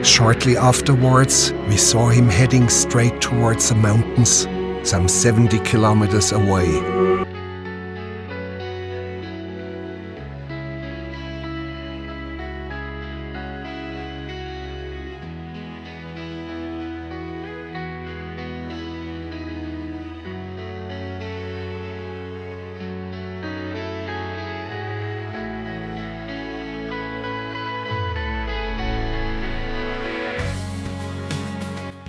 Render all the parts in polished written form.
Shortly afterwards, we saw him heading straight towards the mountains, some 70 kilometers away.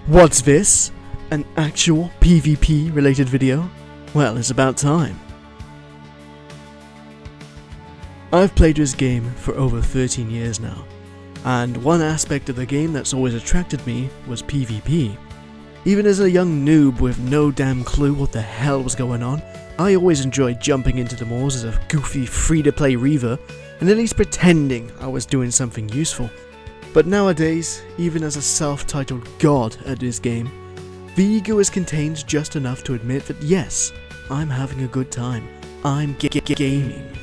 What's this? An actual PvP related video? Well, it's about time. I've played this game for over 13 years now, and one aspect of the game that's always attracted me was PvP. Even as a young noob with no damn clue what the hell was going on, I always enjoyed jumping into the moors as a goofy free-to-play reaver, and at least pretending I was doing something useful. But nowadays, even as a self-titled god at this game, the ego is contained just enough to admit that yes, I'm having a good time. I'm gaming.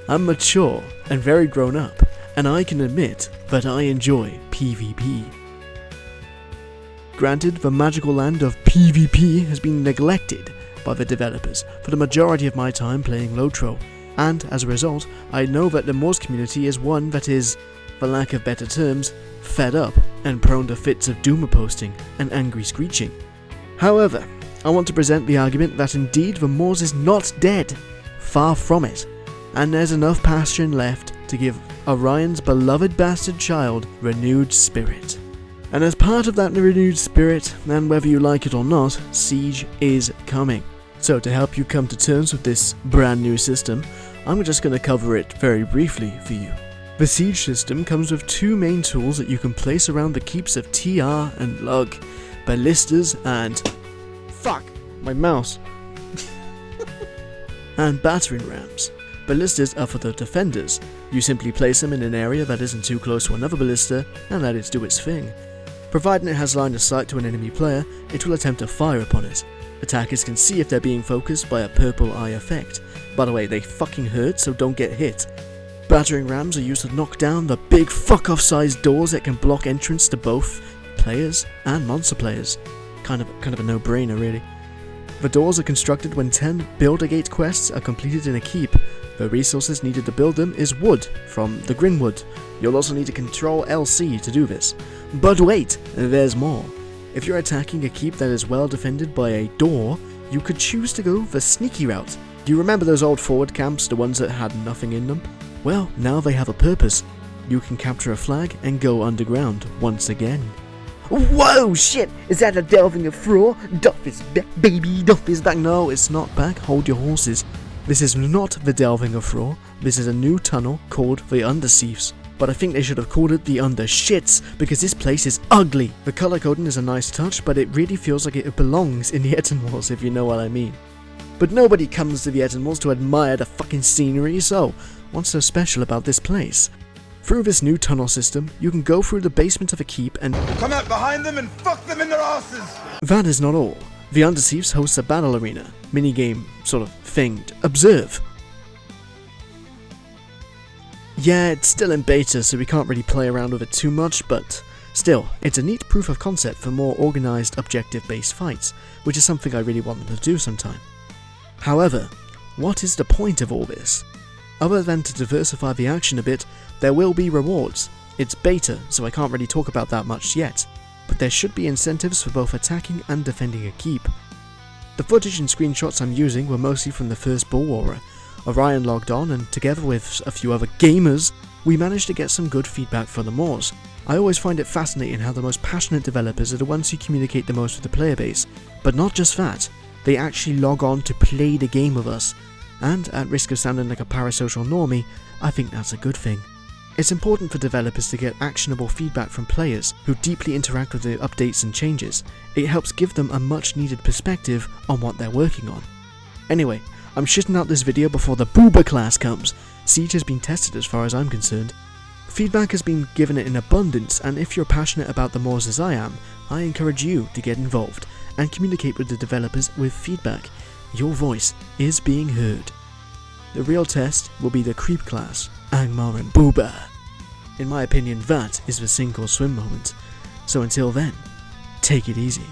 I'm mature and very grown up, and I can admit that I enjoy PvP. Granted, the magical land of PvP has been neglected by the developers for the majority of my time playing Lotro, and as a result, I know that the Moors community is one that is, for lack of better terms, fed up and prone to fits of doomer posting and angry screeching. However, I want to present the argument that indeed the Moors is not dead, far from it, and there's enough passion left to give Orion's beloved bastard child renewed spirit. And as part of that renewed spirit, and whether you like it or not, Siege is coming. So to help you come to terms with this brand new system, I'm just going to cover it very briefly for you. The Siege system comes with two main tools that you can place around the keeps of TR and Lug, ballistas and... fuck, my mouse. and battering rams. Ballistas are for the defenders. You simply place them in an area that isn't too close to another ballista and let it do its thing. Providing it has line of sight to an enemy player, it will attempt to fire upon it. Attackers can see if they're being focused by a purple eye effect. By the way, they fucking hurt, so don't get hit. Battering rams are used to knock down the big fuck-off sized doors that can block entrance to both players and monster players. Kind of a no-brainer, really. The doors are constructed when 10 Build-A-Gate quests are completed in a keep. The resources needed to build them is wood from the Grinwood. You'll also need to control LC to do this. But wait, there's more. If you're attacking a keep that is well defended by a door, you could choose to go the sneaky route. Do you remember those old forward camps, the ones that had nothing in them? Well, now they have a purpose. You can capture a flag and go underground once again. Whoa, shit! Is that a delving of Froor? Duff is back, baby, Duff is back. No, it's not back. Hold your horses. This is not the delving of Froor. This is a new tunnel called the Underseafs. But I think they should have called it the Undershits, because this place is ugly. The color coding is a nice touch, but it really feels like it belongs in the Ettenmoors, if you know what I mean. But nobody comes to the Ettenmoors to admire the fucking scenery, so what's so special about this place? Through this new tunnel system, you can go through the basement of a keep and come out behind them and fuck them in their asses! That is not all. The Underseafs hosts a battle arena, minigame sort of thing. Observe. Yeah, it's still in beta, so we can't really play around with it too much, but still, it's a neat proof of concept for more organised, objective-based fights, which is something I really want them to do sometime. However, what is the point of all this? Other than to diversify the action a bit, there will be rewards. It's beta, so I can't really talk about that much yet, but there should be incentives for both attacking and defending a keep. The footage and screenshots I'm using were mostly from the first Bull Aura. Orion logged on, and together with a few other gamers, we managed to get some good feedback from the Moors. I always find it fascinating how the most passionate developers are the ones who communicate the most with the player base, but not just that, they actually log on to play the game with us. And at risk of sounding like a parasocial normie, I think that's a good thing. It's important for developers to get actionable feedback from players who deeply interact with the updates and changes. It helps give them a much needed perspective on what they're working on. Anyway, I'm shitting out this video before the boober class comes. Siege has been tested as far as I'm concerned. Feedback has been given in abundance, and if you're passionate about the Moors as I am, I encourage you to get involved and communicate with the developers with feedback. Your voice is being heard. The real test will be the creep class, Angmar and Booba. In my opinion, that is the sink or swim moment. So until then, take it easy.